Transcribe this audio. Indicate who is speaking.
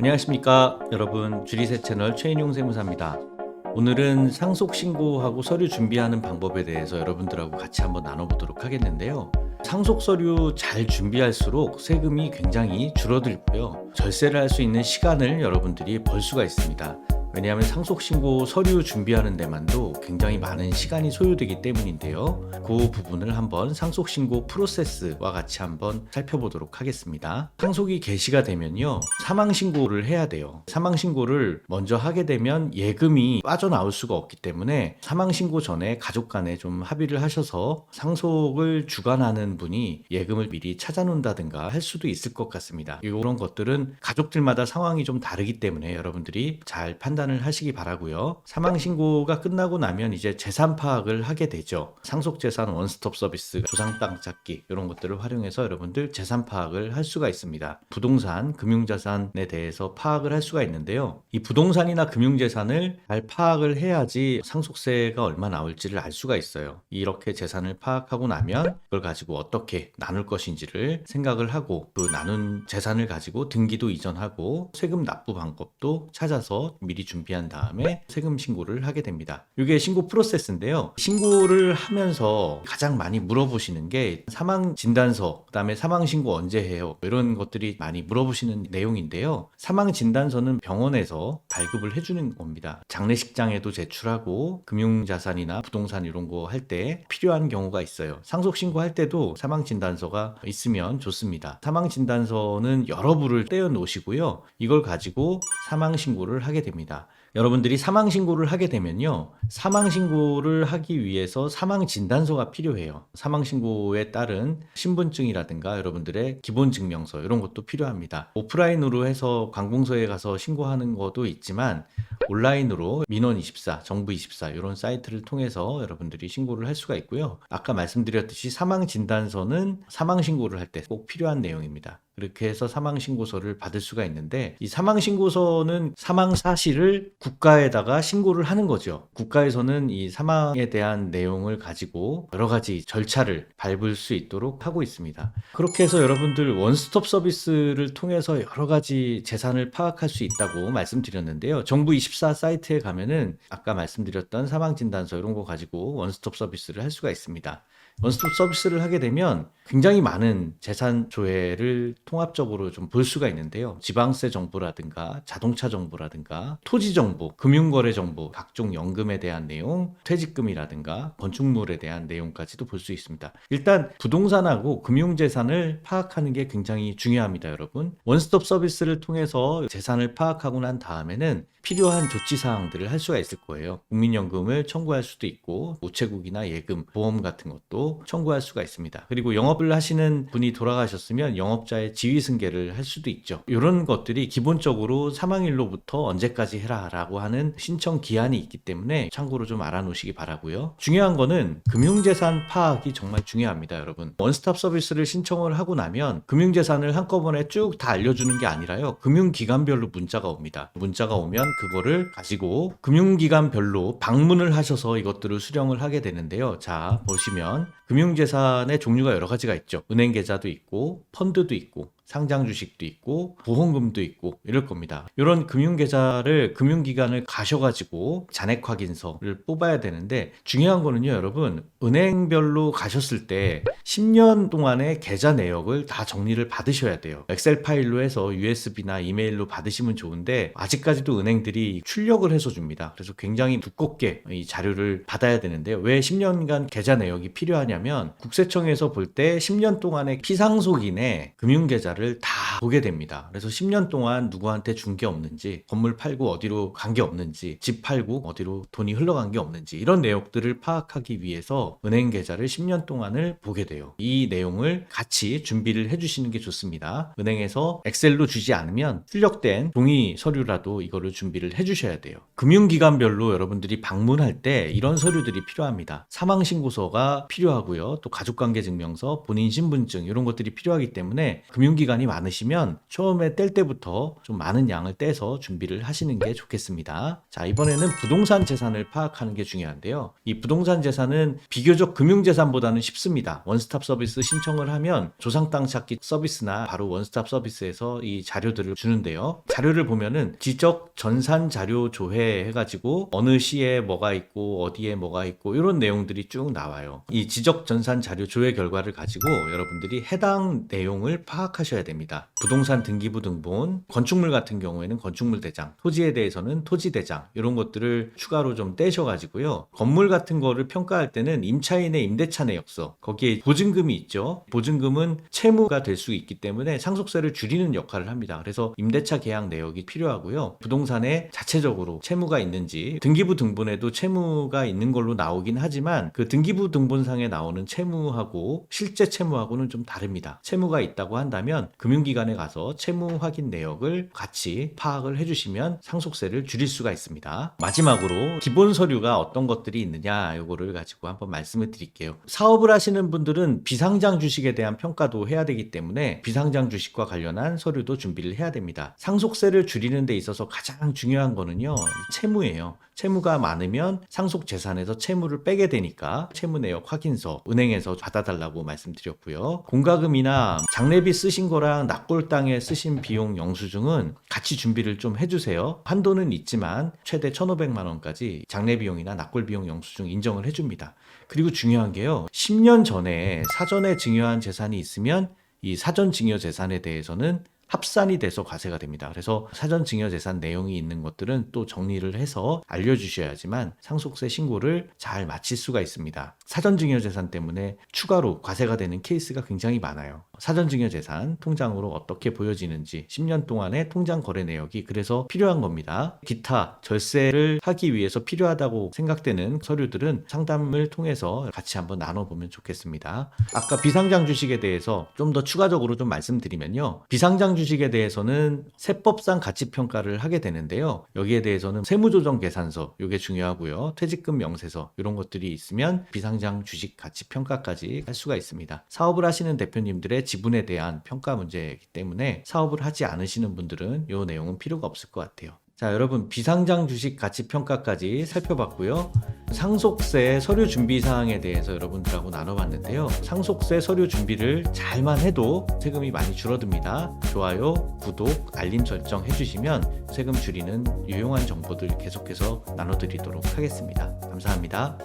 Speaker 1: 안녕하십니까 여러분, 주리세 채널 최인용 세무사입니다. 오늘은 상속 신고하고 서류 준비하는 방법에 대해서 여러분들하고 같이 한번 나눠보도록 하겠는데요. 상속 서류 잘 준비할수록 세금이 굉장히 줄어들고요, 절세를 할 수 있는 시간을 여러분들이 벌 수가 있습니다. 왜냐하면 상속신고 서류 준비하는 데만도 굉장히 많은 시간이 소요되기 때문인데요. 그 부분을 한번 상속신고 프로세스와 같이 한번 살펴보도록 하겠습니다. 상속이 개시가 되면요, 사망신고를 해야 돼요. 사망신고를 먼저 하게 되면 예금이 빠져나올 수가 없기 때문에 사망신고 전에 가족 간에 좀 합의를 하셔서 상속을 주관하는 분이 예금을 미리 찾아놓는다든가 할 수도 있을 것 같습니다. 이런 것들은 가족들마다 상황이 좀 다르기 때문에 여러분들이 잘 판단을 하시기 바라고요. 사망신고가 끝나고 나면 이제 재산 파악을 하게 되죠. 상속재산 원스톱 서비스, 조상땅 찾기 이런 것들을 활용해서 여러분들 재산 파악을 할 수가 있습니다. 부동산, 금융자산에 대해서 파악을 할 수가 있는데요. 이 부동산이나 금융재산을 잘 파악을 해야지 상속세가 얼마 나올지를 알 수가 있어요. 이렇게 재산을 파악하고 나면 그걸 가지고 어떻게 나눌 것인지를 생각을 하고, 그 나눈 재산을 가지고 등기도 이전하고 세금 납부 방법도 찾아서 미리 준비한 다음에 세금 신고를 하게 됩니다. 이게 신고 프로세스인데요. 신고를 하면서 가장 많이 물어보시는 게 사망 진단서, 그다음에 사망 신고 언제 해요? 이런 것들이 많이 물어보시는 내용인데요. 사망 진단서는 병원에서 발급을 해주는 겁니다. 장례식장에도 제출하고 금융자산이나 부동산 이런 거 할 때 필요한 경우가 있어요. 상속 신고할 때도 사망 진단서가 있으면 좋습니다. 사망 진단서는 여러 부를 떼어 놓으시고요, 이걸 가지고 사망 신고를 하게 됩니다. 여러분들이 사망신고를 하게 되면요, 사망신고를 하기 위해서 사망진단서가 필요해요. 사망신고에 따른 신분증이라든가 여러분들의 기본증명서 이런 것도 필요합니다. 오프라인으로 해서 관공서에 가서 신고하는 것도 있지만 온라인으로 민원24, 정부24 이런 사이트를 통해서 여러분들이 신고를 할 수가 있고요. 아까 말씀드렸듯이 사망진단서는 사망신고를 할 때 꼭 필요한 내용입니다. 그렇게 해서 사망신고서를 받을 수가 있는데, 이 사망신고서는 사망 사실을 국가에다가 신고를 하는 거죠. 국가에서는 이 사망에 대한 내용을 가지고 여러 가지 절차를 밟을 수 있도록 하고 있습니다. 그렇게 해서 여러분들 원스톱 서비스를 통해서 여러 가지 재산을 파악할 수 있다고 말씀드렸는데요. 정부24 사이트에 가면은 아까 말씀드렸던 사망진단서 이런 거 가지고 원스톱 서비스를 할 수가 있습니다. 원스톱 서비스를 하게 되면 굉장히 많은 재산 조회를 통합적으로 좀 볼 수가 있는데요. 지방세 정보라든가 자동차 정보라든가 토지 정보, 금융거래 정보, 각종 연금에 대한 내용, 퇴직금이라든가 건축물에 대한 내용까지도 볼 수 있습니다. 일단 부동산하고 금융재산을 파악하는 게 굉장히 중요합니다, 여러분. 원스톱 서비스를 통해서 재산을 파악하고 난 다음에는 필요한 조치사항들을 할 수가 있을 거예요. 국민연금을 청구할 수도 있고 우체국이나 예금, 보험 같은 것도 청구할 수가 있습니다. 그리고 영업을 하시는 분이 돌아가셨으면 영업자의 지위승계를 할 수도 있죠. 이런 것들이 기본적으로 사망일로부터 언제까지 해라 라고 하는 신청 기한이 있기 때문에 참고로 좀 알아놓으시기 바라고요. 중요한 거는 금융재산 파악이 정말 중요합니다, 여러분. 원스톱 서비스를 신청을 하고 나면 금융재산을 한꺼번에 쭉 다 알려주는 게 아니라요, 금융기관별로 문자가 옵니다. 문자가 오면 그거를 가지고 금융기관별로 방문을 하셔서 이것들을 수령을 하게 되는데요. 자, 보시면 금융재산의 종류가 여러 가지가 있죠. 은행계좌도 있고 펀드도 있고 상장 주식도 있고 보험금도 있고 이럴 겁니다. 이런 금융계좌를 금융기관을 가셔가지고 잔액 확인서를 뽑아야 되는데, 중요한 거는요, 여러분, 은행별로 가셨을 때 10년 동안의 계좌 내역을 다 정리를 받으셔야 돼요. 엑셀 파일로 해서 USB나 이메일로 받으시면 좋은데 아직까지도 은행들이 출력을 해서 줍니다. 그래서 굉장히 두껍게 이 자료를 받아야 되는데요. 왜 10년간 계좌 내역이 필요하냐면 국세청에서 볼 때 10년 동안의 피상속인의 금융계좌를 다 보게 됩니다. 그래서 10년 동안 누구한테 준 게 없는지, 건물 팔고 어디로 간 게 없는지, 집 팔고 어디로 돈이 흘러간 게 없는지, 이런 내용들을 파악하기 위해서 은행 계좌를 10년 동안을 보게 돼요. 이 내용을 같이 준비를 해주시는 게 좋습니다. 은행에서 엑셀로 주지 않으면 출력된 종이 서류라도 이거를 준비를 해주셔야 돼요. 금융기관별로 여러분들이 방문할 때 이런 서류들이 필요합니다. 사망신고서가 필요하고요, 또 가족관계증명서, 본인 신분증 이런 것들이 필요하기 때문에 금융기관 기간이 많으시면 처음에 뗄 때부터 좀 많은 양을 떼서 준비를 하시는 게 좋겠습니다. 자, 이번에는 부동산 재산을 파악하는 게 중요한데요. 이 부동산 재산은 비교적 금융재산보다는 쉽습니다. 원스톱 서비스 신청을 하면 조상 땅 찾기 서비스나 바로 원스톱 서비스에서 이 자료들을 주는데요. 자료를 보면은 지적 전산 자료 조회 해가지고 어느 시에 뭐가 있고 어디에 뭐가 있고 이런 내용들이 쭉 나와요. 이 지적 전산 자료 조회 결과를 가지고 여러분들이 해당 내용을 파악하셔야 됩니다. 부동산 등기부 등본, 건축물 같은 경우에는 건축물 대장, 토지에 대해서는 토지 대장 이런 것들을 추가로 좀 떼셔가지고요. 건물 같은 거를 평가할 때는 임차인의 임대차 내역서, 거기에 보증금이 있죠. 보증금은 채무가 될 수 있기 때문에 상속세를 줄이는 역할을 합니다. 그래서 임대차 계약 내역이 필요하고요. 부동산에 자체적으로 채무가 있는지, 등기부 등본에도 채무가 있는 걸로 나오긴 하지만 그 등기부 등본상에 나오는 채무하고 실제 채무하고는 좀 다릅니다. 채무가 있다고 한다면 금융기관에 가서 채무 확인 내역을 같이 파악을 해주시면 상속세를 줄일 수가 있습니다. 마지막으로 기본 서류가 어떤 것들이 있느냐, 요거를 가지고 한번 말씀을 드릴게요. 사업을 하시는 분들은 비상장 주식에 대한 평가도 해야 되기 때문에 비상장 주식과 관련한 서류도 준비를 해야 됩니다. 상속세를 줄이는 데 있어서 가장 중요한 거는요, 채무예요. 채무가 많으면 상속 재산에서 채무를 빼게 되니까 채무 내역 확인서 은행에서 받아달라고 말씀드렸고요. 공과금이나 장례비 쓰신 거랑 납골 땅에 쓰신 비용 영수증은 같이 준비를 좀 해주세요. 한도는 있지만 최대 1,500만 원까지 장례 비용이나 납골 비용 영수증 인정을 해줍니다. 그리고 중요한 게요, 10년 전에 사전에 증여한 재산이 있으면 이 사전 증여 재산에 대해서는 합산이 돼서 과세가 됩니다. 그래서 사전 증여 재산 내용이 있는 것들은 또 정리를 해서 알려주셔야지만 상속세 신고를 잘 마칠 수가 있습니다. 사전 증여 재산 때문에 추가로 과세가 되는 케이스가 굉장히 많아요. 사전 증여 재산 통장으로 어떻게 보여지는지 10년 동안의 통장 거래 내역이 그래서 필요한 겁니다. 기타 절세를 하기 위해서 필요하다고 생각되는 서류들은 상담을 통해서 같이 한번 나눠보면 좋겠습니다. 아까 비상장 주식에 대해서 좀 더 추가적으로 좀 말씀드리면요. 비상장 주식에 대해서는 세법상 가치평가를 하게 되는데요. 여기에 대해서는 세무조정계산서, 이게 중요하고요. 퇴직금 명세서 이런 것들이 있으면 비상장 주식 가치평가까지 할 수가 있습니다. 사업을 하시는 대표님들의 지분에 대한 평가 문제이기 때문에 사업을 하지 않으시는 분들은 이 내용은 필요가 없을 것 같아요. 자, 여러분, 비상장 주식 가치 평가까지 살펴봤고요. 상속세 서류 준비 사항에 대해서 여러분들하고 나눠봤는데요. 상속세 서류 준비를 잘만 해도 세금이 많이 줄어듭니다. 좋아요, 구독, 알림 설정 해주시면 세금 줄이는 유용한 정보들 계속해서 나눠드리도록 하겠습니다. 감사합니다.